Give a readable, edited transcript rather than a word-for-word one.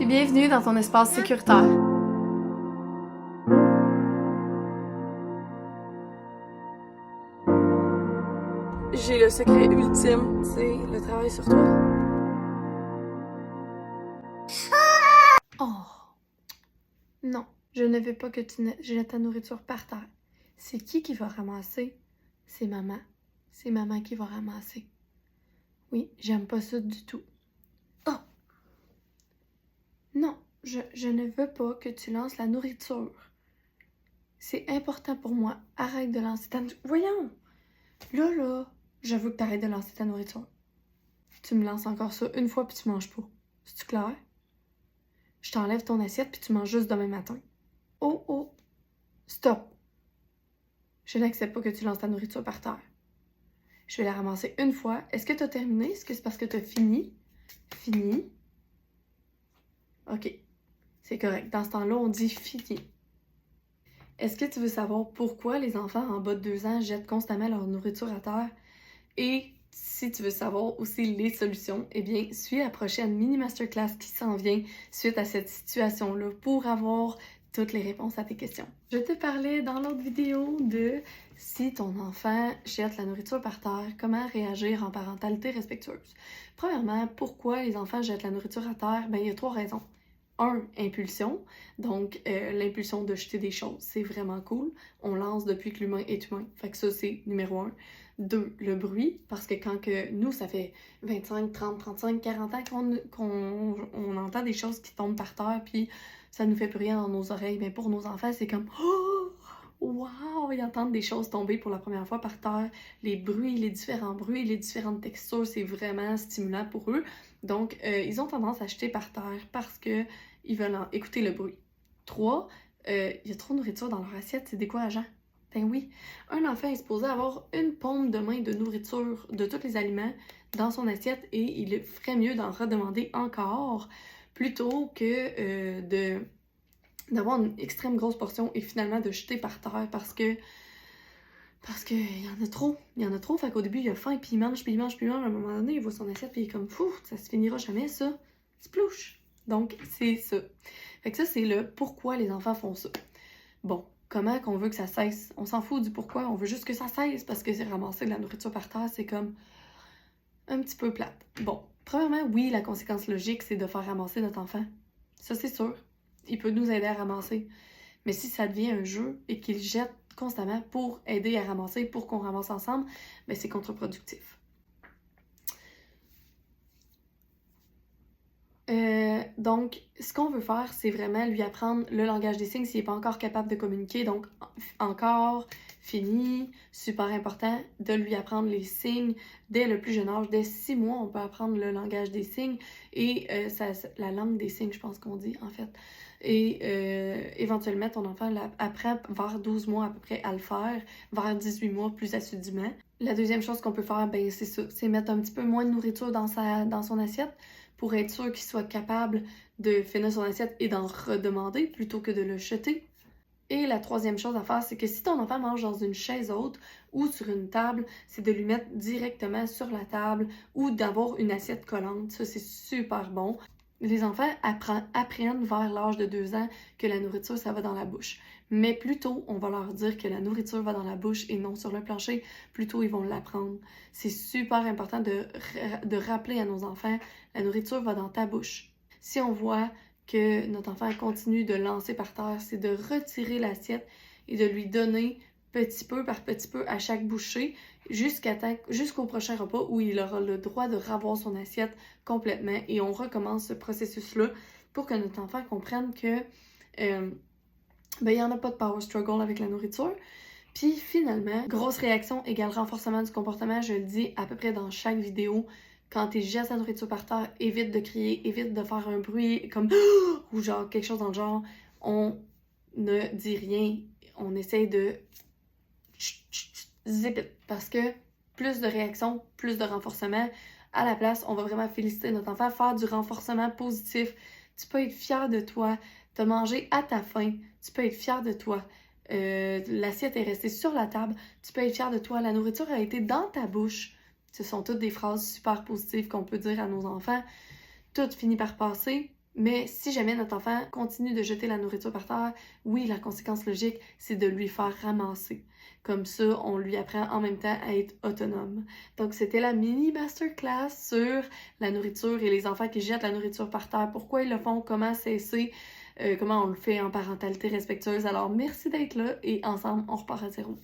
Puis bienvenue dans ton espace sécuritaire. J'ai le secret ultime, c'est le travail sur toi. Oh! Non, je ne veux pas que tu jettes ta nourriture par terre. C'est qui va ramasser? C'est maman. C'est maman qui va ramasser. Oui, j'aime pas ça du tout. Oh! Non, je ne veux pas que tu lances la nourriture. C'est important pour moi. Arrête de lancer ta nourriture. Voyons! Là, je veux que tu arrêtes de lancer ta nourriture. Tu me lances encore ça une fois puis tu manges pas. C'est-tu clair? Je t'enlève ton assiette puis tu manges juste demain matin. Oh! Stop! Je n'accepte pas que tu lances ta nourriture par terre. Je vais la ramasser une fois. Est-ce que tu as terminé? Est-ce que c'est parce que tu as fini? Fini. OK. C'est correct. Dans ce temps-là, on dit fini. Est-ce que tu veux savoir pourquoi les enfants en bas de 2 ans jettent constamment leur nourriture à terre? Et si tu veux savoir aussi les solutions, eh bien, suis la prochaine mini masterclass qui s'en vient suite à cette situation-là pour avoir toutes les réponses à tes questions. Je te parlais dans l'autre vidéo de si ton enfant jette la nourriture par terre, comment réagir en parentalité respectueuse. Premièrement, pourquoi les enfants jettent la nourriture à terre? Ben, il y a 3 raisons. 1, impulsion. Donc, l'impulsion de jeter des choses, c'est vraiment cool. On lance depuis que l'humain est humain. Fait que ça, c'est numéro 1. 2, le bruit, parce que quand que nous, ça fait 25, 30, 35, 40 ans qu'on entend des choses qui tombent par terre, puis ça nous fait plus rien dans nos oreilles. Mais pour nos enfants, c'est comme « Oh! Wow! » Ils entendent des choses tomber pour la première fois par terre. Les bruits, les différents bruits, les différentes textures, c'est vraiment stimulant pour eux. Donc, ils ont tendance à jeter par terre parce que ils veulent écouter le bruit. 3, il y a trop de nourriture dans leur assiette, c'est décourageant. Ben oui, un enfant est supposé avoir une paume de main de nourriture de tous les aliments dans son assiette et il ferait mieux d'en redemander encore plutôt que d'avoir une extrême grosse portion et finalement de jeter par terre parce que il y en a trop, fait qu'au début il a faim puis il mange, à un moment donné il voit son assiette puis il est comme fou, ça se finira jamais ça, splouche. Donc c'est ça. Fait que ça c'est le pourquoi les enfants font ça. Bon, comment qu'on veut que ça cesse? On s'en fout du pourquoi, on veut juste que ça cesse parce que c'est ramasser de la nourriture par terre, c'est comme un petit peu plate. Bon, premièrement, oui, la conséquence logique, c'est de faire ramasser notre enfant. Ça, c'est sûr. Il peut nous aider à ramasser. Mais si ça devient un jeu et qu'il jette constamment pour aider à ramasser, pour qu'on ramasse ensemble, ben c'est contre-productif. Donc, ce qu'on veut faire, c'est vraiment lui apprendre le langage des signes s'il n'est pas encore capable de communiquer. Donc, encore, fini, super important de lui apprendre les signes dès le plus jeune âge. Dès 6 mois, on peut apprendre le langage des signes et la langue des signes, je pense qu'on dit, en fait. Et éventuellement, ton enfant apprend vers 12 mois à peu près à le faire, vers 18 mois plus assidûment. La deuxième chose qu'on peut faire, ben c'est ça, c'est mettre un petit peu moins de nourriture dans son assiette pour être sûr qu'il soit capable de finir son assiette et d'en redemander plutôt que de le jeter. Et la troisième chose à faire, c'est que si ton enfant mange dans une chaise haute ou sur une table, c'est de lui mettre directement sur la table ou d'avoir une assiette collante. Ça, c'est super bon. Les enfants apprennent vers l'âge de 2 ans que la nourriture, ça va dans la bouche. Mais plus tôt, on va leur dire que la nourriture va dans la bouche et non sur le plancher, plus tôt ils vont l'apprendre. C'est super important de rappeler à nos enfants, la nourriture va dans ta bouche. Si on voit que notre enfant continue de lancer par terre, c'est de retirer l'assiette et de lui donner petit peu par petit peu à chaque bouchée jusqu'au prochain repas où il aura le droit de ravoir son assiette complètement et on recommence ce processus-là pour que notre enfant comprenne que il n'y en a pas de power struggle avec la nourriture. Puis finalement, grosse réaction égale renforcement du comportement, je le dis à peu près dans chaque vidéo. Quand tu jettes la nourriture par terre, évite de crier, évite de faire un bruit comme ou genre quelque chose dans le genre. On ne dit rien. On essaye de zip it parce que plus de réactions, plus de renforcement. À la place, on va vraiment féliciter notre enfant, faire du renforcement positif. Tu peux être fier de toi. T'as mangé à ta faim. Tu peux être fier de toi. L'assiette est restée sur la table. Tu peux être fier de toi. La nourriture a été dans ta bouche. Ce sont toutes des phrases super positives qu'on peut dire à nos enfants. Tout finit par passer. Mais si jamais notre enfant continue de jeter la nourriture par terre, oui, la conséquence logique, c'est de lui faire ramasser. Comme ça, on lui apprend en même temps à être autonome. Donc, c'était la mini masterclass sur la nourriture et les enfants qui jettent la nourriture par terre. Pourquoi ils le font, comment cesser, comment on le fait en parentalité respectueuse. Alors, merci d'être là et ensemble, on repart à zéro.